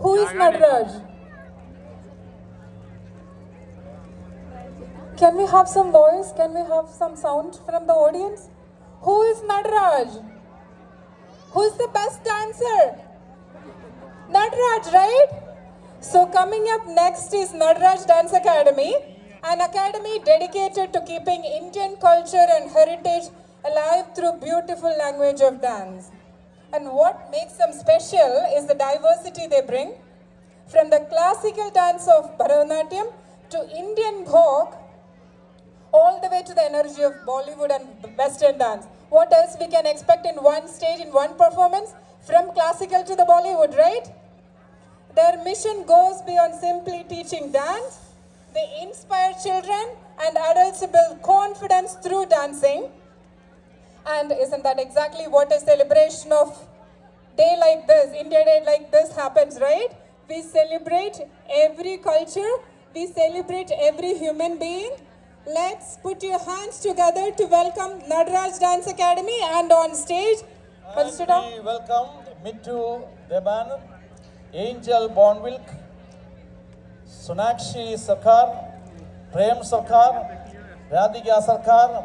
Who is Nataraj? Can we have some voice? Can we have some sound from the audience? Who is Nataraj? Who's the best dancer? Nataraj, right? So coming up next is Nataraj Dance Academy, an academy dedicated to keeping Indian culture and heritage alive through beautiful language of dance. And what makes them special is the diversity they bring. From the classical dance of Bharatanatyam to Indian folk, all the way to the energy of Bollywood and Western dance. What else we can expect in one stage, in one performance? From classical to the Bollywood, right? Their mission goes beyond simply teaching dance. They inspire children and adults to build confidence through dancing. And isn't that exactly what a celebration of day like this, India Day like this happens, right? We celebrate every culture. We celebrate every human being. Let's put your hands together to welcome Nataraj Dance Academy and on stage. And we welcome Mittu Deban, Angel Bonwilk, Sonakshi Sarkar, Prem Sarkar, Radhika Sarkar,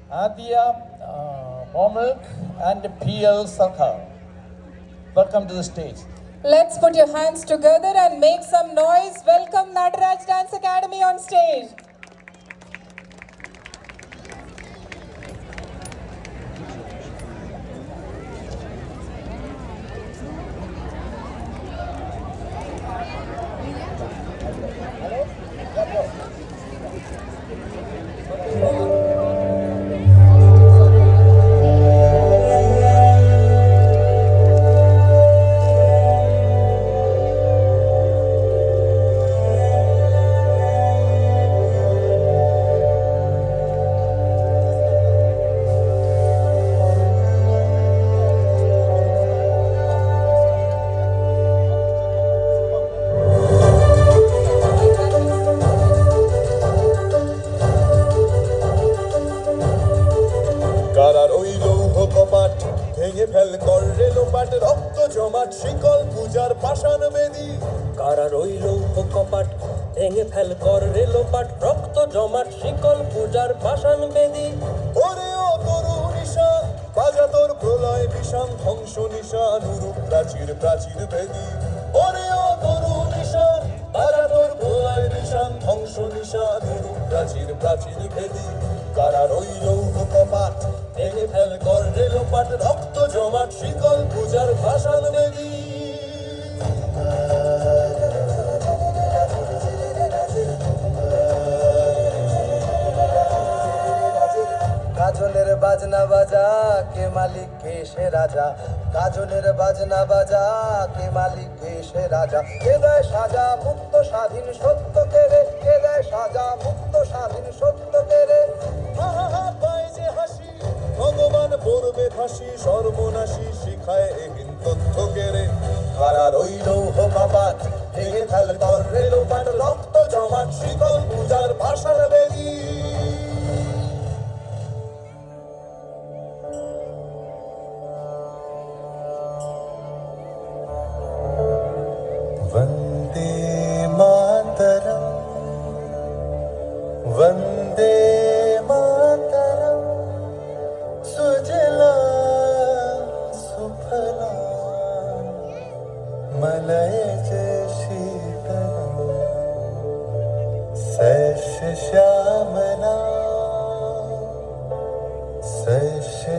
Adya Bonwilk, and PL Sarkar. Welcome to the stage. Let's put your hands together and make some noise. Welcome Nataraj Dance Academy on stage. শিকল পূজার পাষাণ বেদী কারা রইল কপাট ভেঙে fail কর রেলোপাট রক্ত জমাট শিকল পূজার পাষাণ বেদী ওরে ও তরু নিশান বাজা তোর প্রলয় বিষাণ ধ্বংস নিশান উরূপ প্রাচীর প্রাচীর বেদী ওরে ও তরু নিশান বাজা তোর প্রলয় বিষাণ ধ্বংস নিশান উরূপ প্রাচীর প্রাচীর বেদী কারা রইল কপাট ভেঙে ফেল কর রেলোপাট রক্ত জমাট শিকল পূজার পাষাণ বেদী কাজলের বাজনা বাজা কে মালিক কে সে রাজা কাজলের বাজনা বাজা কে মালিক কে সে রাজা কে দেয় সাজা মুক্ত স্বাধীন সত্য কেড়ে কে দেয় সাজা মুক্ত স্বাধীন সত্য কেড়ে পায় যে হাসি ভগবান পড়বে ফাঁসি সর্বনাশী শিখায় এহীন তথ্য কেড়ে কারা রইল কপাট ভেঙে ফেল কর রেলোপাট রক্ত জমাট শীতল পূজার ভাষার বেদী वन्दे मातरम् वन्दे मातरम् सुजला सुफला मलयज शीतलम् शस्य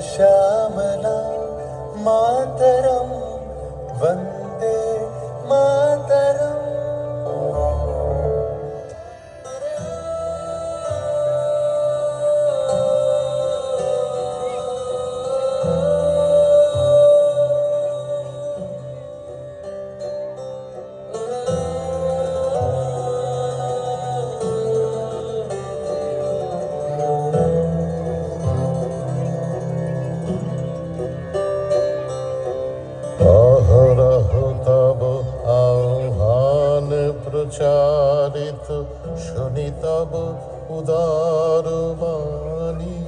श्यामला मातरम् वन्दे मातरम् প্রচারিত শুনি তব উদার বাণী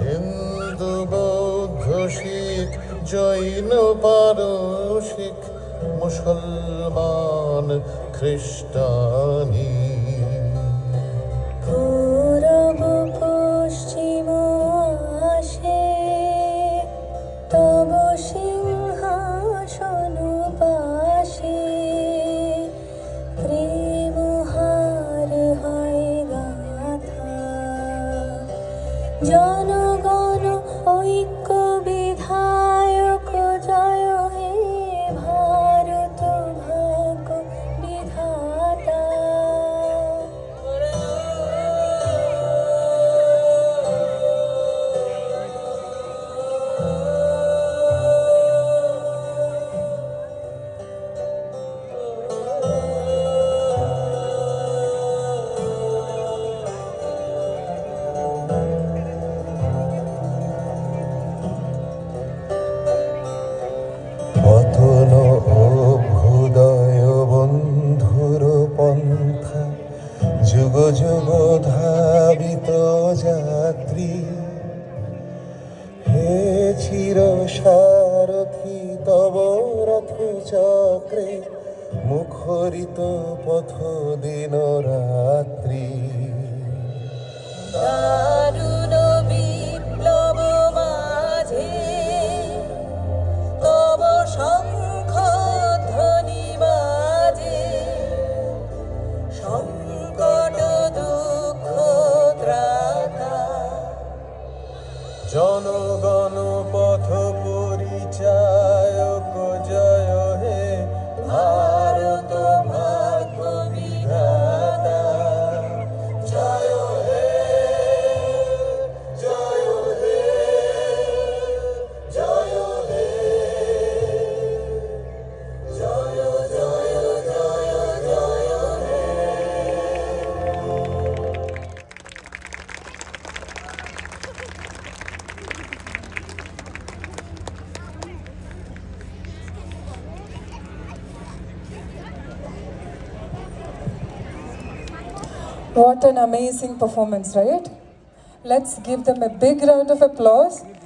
হিন্দু বৌদ্ধ শিখ জৈন পারসিক মুসলমান খ্রিস্টানি পূরব পশ্চিম আসে তব সিংহাসন পাশে প্রেম হার হয় গাথা জনগণ ঐক্য বিধায়ক জয় হে ভারত ভাগ্য বিধাতা পতন অভ্যুদয় বন্ধুর পন্থা যুগ যুগ ধাবিত যাত্রী হে চির সারথি তব রথ চক্রে মুখরিত পথ দিন রাত্রি দারুণ বিপ্লব মাঝে তব শঙ্খ ধ্বনি বাজে সংকট দুঃখ ত্রাতা জনগণ পথ পরিচায়ক জয় হে ভারত ভাগ্য বিধাতা জয় হে জয় হে জয় হে জয় জয় জয় জয় হে What an amazing performance, right? Let's give them a big round of applause.